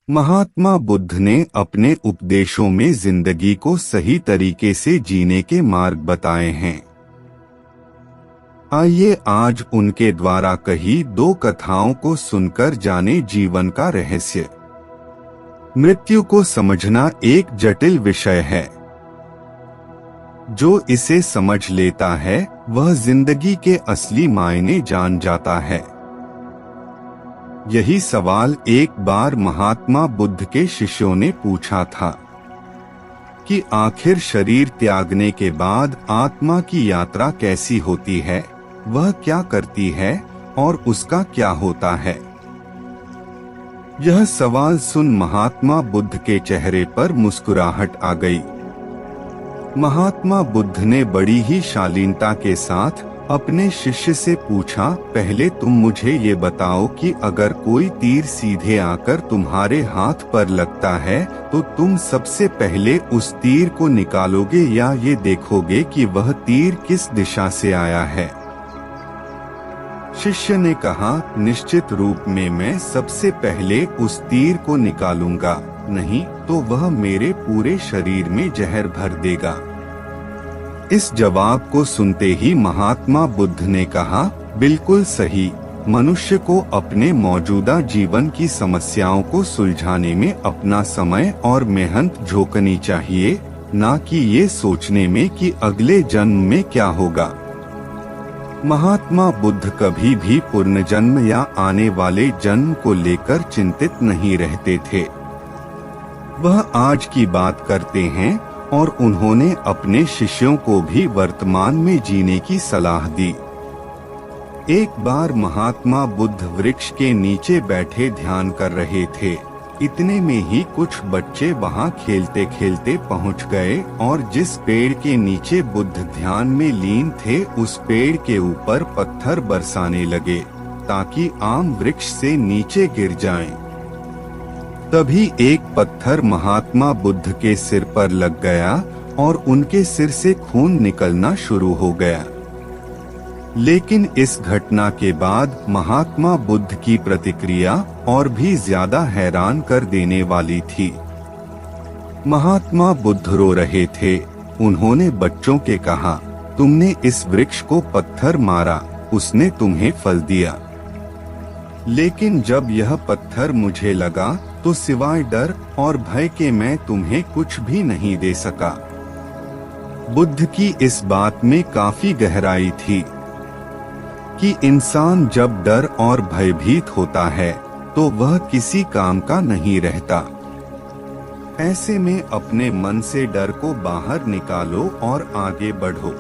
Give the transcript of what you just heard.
महात्मा बुद्ध ने अपने उपदेशों में जिंदगी को सही तरीके से जीने के मार्ग बताए हैं। आइए आज उनके द्वारा कही दो कथाओं को सुनकर जाने जीवन का रहस्य। मृत्यु को समझना एक जटिल विषय है। जो इसे समझ लेता है वह जिंदगी के असली मायने जान जाता है। यही सवाल एक बार महात्मा बुद्ध के शिष्यों ने पूछा था कि आखिर शरीर त्यागने के बाद आत्मा की यात्रा कैसी होती है, वह क्या करती है और उसका क्या होता है। यह सवाल सुन महात्मा बुद्ध के चेहरे पर मुस्कुराहट आ गई। महात्मा बुद्ध ने बड़ी ही शालीनता के साथ अपने शिष्य से पूछा, पहले तुम मुझे ये बताओ कि अगर कोई तीर सीधे आकर तुम्हारे हाथ पर लगता है तो तुम सबसे पहले उस तीर को निकालोगे या ये देखोगे कि वह तीर किस दिशा से आया है। शिष्य ने कहा, निश्चित रूप में मैं सबसे पहले उस तीर को निकालूंगा, नहीं तो वह मेरे पूरे शरीर में जहर भर देगा। इस जवाब को सुनते ही महात्मा बुद्ध ने कहा, बिल्कुल सही। मनुष्य को अपने मौजूदा जीवन की समस्याओं को सुलझाने में अपना समय और मेहनत झोंकनी चाहिए, ना कि ये सोचने में कि अगले जन्म में क्या होगा। महात्मा बुद्ध कभी भी पुनर्जन्म या आने वाले जन्म को लेकर चिंतित नहीं रहते थे। वह आज की बात करते हैं और उन्होंने अपने शिष्यों को भी वर्तमान में जीने की सलाह दी। एक बार महात्मा बुद्ध वृक्ष के नीचे बैठे ध्यान कर रहे थे। इतने में ही कुछ बच्चे वहां खेलते खेलते पहुंच गए और जिस पेड़ के नीचे बुद्ध ध्यान में लीन थे उस पेड़ के ऊपर पत्थर बरसाने लगे ताकि आम वृक्ष से नीचे गिर जाएं। तभी एक पत्थर महात्मा बुद्ध के सिर पर लग गया और उनके सिर से खून निकलना शुरू हो गया। लेकिन इस घटना के बाद महात्मा बुद्ध की प्रतिक्रिया और भी ज्यादा हैरान कर देने वाली थी। महात्मा बुद्ध रो रहे थे। उन्होंने बच्चों के कहा, तुमने इस वृक्ष को पत्थर मारा, उसने तुम्हें फल दिया। लेकिन जब यह पत्थर मुझे लगा तो सिवाय डर और भय के मैं तुम्हें कुछ भी नहीं दे सका। बुद्ध की इस बात में काफी गहराई थी कि इंसान जब डर और भयभीत होता है तो वह किसी काम का नहीं रहता। ऐसे में अपने मन से डर को बाहर निकालो और आगे बढ़ो।